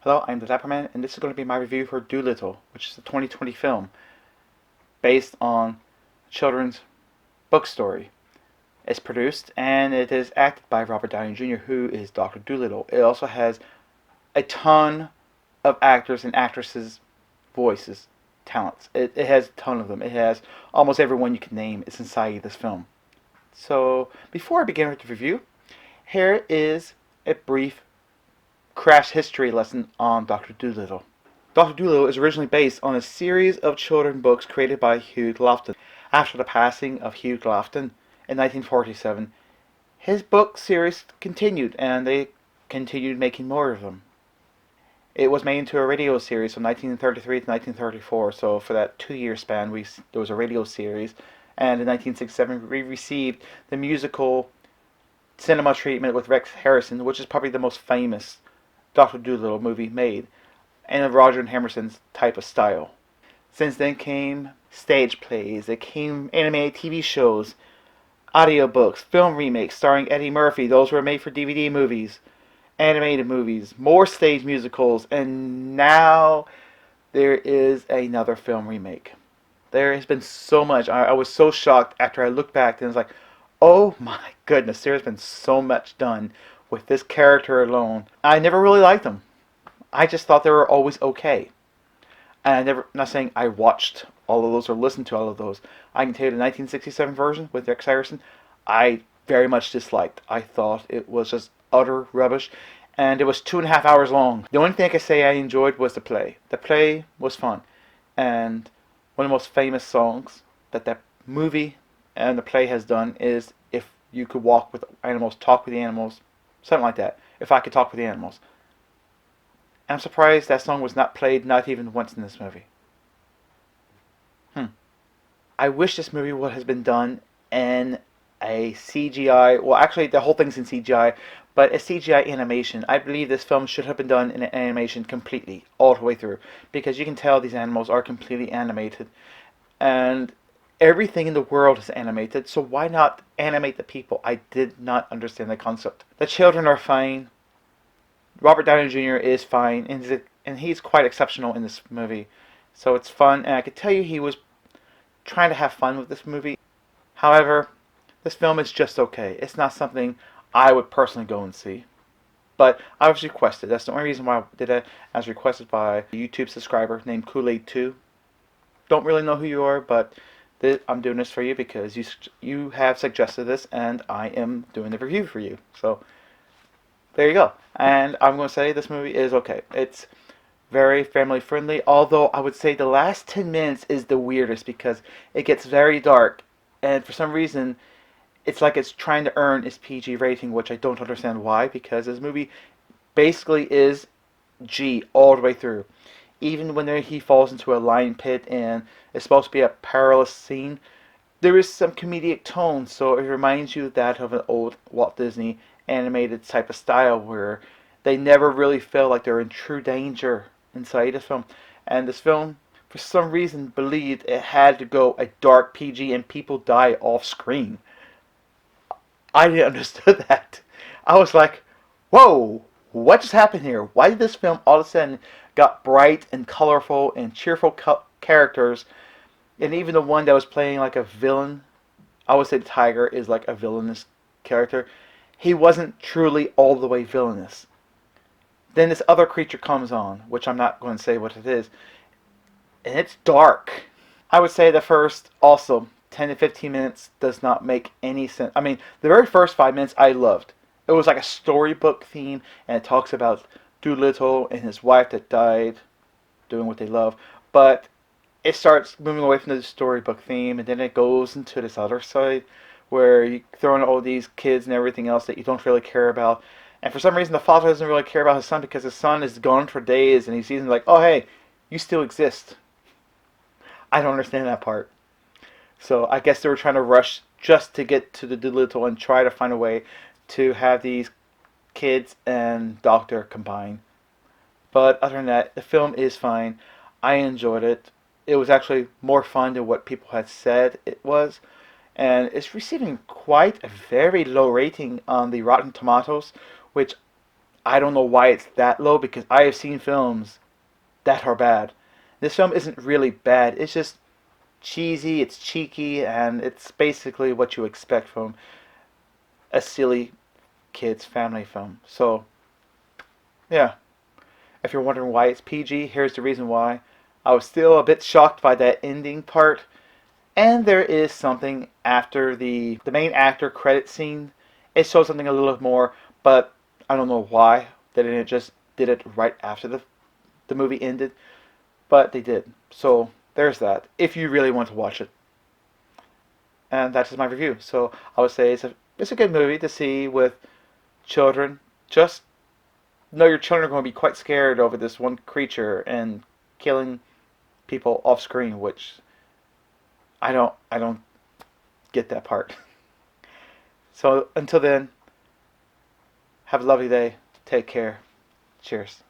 Hello, I'm the Dapper Man, and this is going to be my review for Dolittle, which is a 2020 film based on a children's book story. It's produced and it is acted by Robert Downey Jr., who is Dr. Dolittle. It also has a ton of actors and actresses' voices, talents. It has a ton of them. It has almost everyone you can name is inside this film. So, before I begin with the review, here is a brief crash history lesson on Dr. Dolittle. Dr. Dolittle is originally based on a series of children's books created by Hugh Lofton. After the passing of Hugh Lofton in 1947, his book series continued and they continued making more of them. It was made into a radio series from 1933 to 1934, so for that 2-year span there was a radio series, and in 1967 we received the musical cinema treatment with Rex Harrison, which is probably the most famous Dr. Dolittle movie made, in a Roger and Hammerson's type of style. Since then came stage plays, it came animated TV shows, audiobooks, film remakes starring Eddie Murphy, those were made for DVD movies, animated movies, more stage musicals, and now there is another film remake. There has been so much. I was so shocked after I looked back and was like, oh my goodness, there has been so much done with this character alone. I never really liked them. I just thought they were always okay. And I'm not saying I watched all of those or listened to all of those. I can tell you the 1967 version with Rex Harrison, I very much disliked. I thought it was just utter rubbish. And it was 2.5 hours long. The only thing I could say I enjoyed was the play. The play was fun. And one of the most famous songs that movie and the play has done is If You Could Walk with Animals, Talk with the Animals, something like that. If I Could Talk with the Animals. And I'm surprised that song was not played not even once in this movie. I wish this movie would have been done in a CGI, well actually the whole thing's in CGI, but a CGI animation. I believe this film should have been done in an animation completely, all the way through, because you can tell these animals are completely animated, and everything in the world is animated, so why not animate the people? I did not understand the concept. The children are fine. Robert Downey Jr. is fine, and he's quite exceptional in this movie. So it's fun, and I could tell you he was trying to have fun with this movie. However, this film is just okay. It's not something I would personally go and see. But I was requested. That's the only reason why I did it. I was requested by a YouTube subscriber named Kool-Aid2. Don't really know who you are, but I'm doing this for you because you have suggested this, and I am doing the review for you. So there you go. And I'm going to say this movie is okay. It's very family friendly, although I would say the last 10 minutes is the weirdest because it gets very dark, and for some reason it's like it's trying to earn its PG rating, which I don't understand why, because this movie basically is G all the way through. Even when he falls into a lion pit and it's supposed to be a perilous scene, there is some comedic tone, so it reminds you that of an old Walt Disney animated type of style where they never really feel like they're in true danger inside this film. And this film, for some reason, believed it had to go a dark PG and people die off screen. I didn't understand that. I was like, whoa, what just happened here? Why did this film all of a sudden got bright and colorful and cheerful characters, and even the one that was playing like a villain, I would say the tiger is like a villainous character, he wasn't truly all the way villainous. Then this other creature comes on, which I'm not going to say what it is, and it's dark. I would say the first, also, 10 to 15 minutes does not make any sense. I mean, the very first 5 minutes I loved. It was like a storybook theme, and it talks about Dolittle and his wife that died doing what they love. But it starts moving away from the storybook theme, and then it goes into this other side where you throw in all these kids and everything else that you don't really care about. And for some reason, the father doesn't really care about his son because his son is gone for days, and he sees him like, oh, hey, you still exist. I don't understand that part. So I guess they were trying to rush just to get to the Dolittle and try to find a way to have these kids and Doctor combine. But other than that, the film is fine. I enjoyed it. It was actually more fun than what people had said it was. And it's receiving quite a very low rating on the Rotten Tomatoes, which I don't know why it's that low because I have seen films that are bad. This film isn't really bad. It's just cheesy, it's cheeky, and it's basically what you expect from a silly kids family film. So, yeah. If you're wondering why it's PG, here's the reason why. I was still a bit shocked by that ending part, and there is something after the main actor credit scene. It shows something a little more, but I don't know why they didn't just did it right after the movie ended, but they did. So there's that. If you really want to watch it, and that's just my review. So I would say it's a good movie to see with children. Just know your children are going to be quite scared over this one creature and killing people off screen, which I don't get that part. So until then, have a lovely day. Take care. Cheers.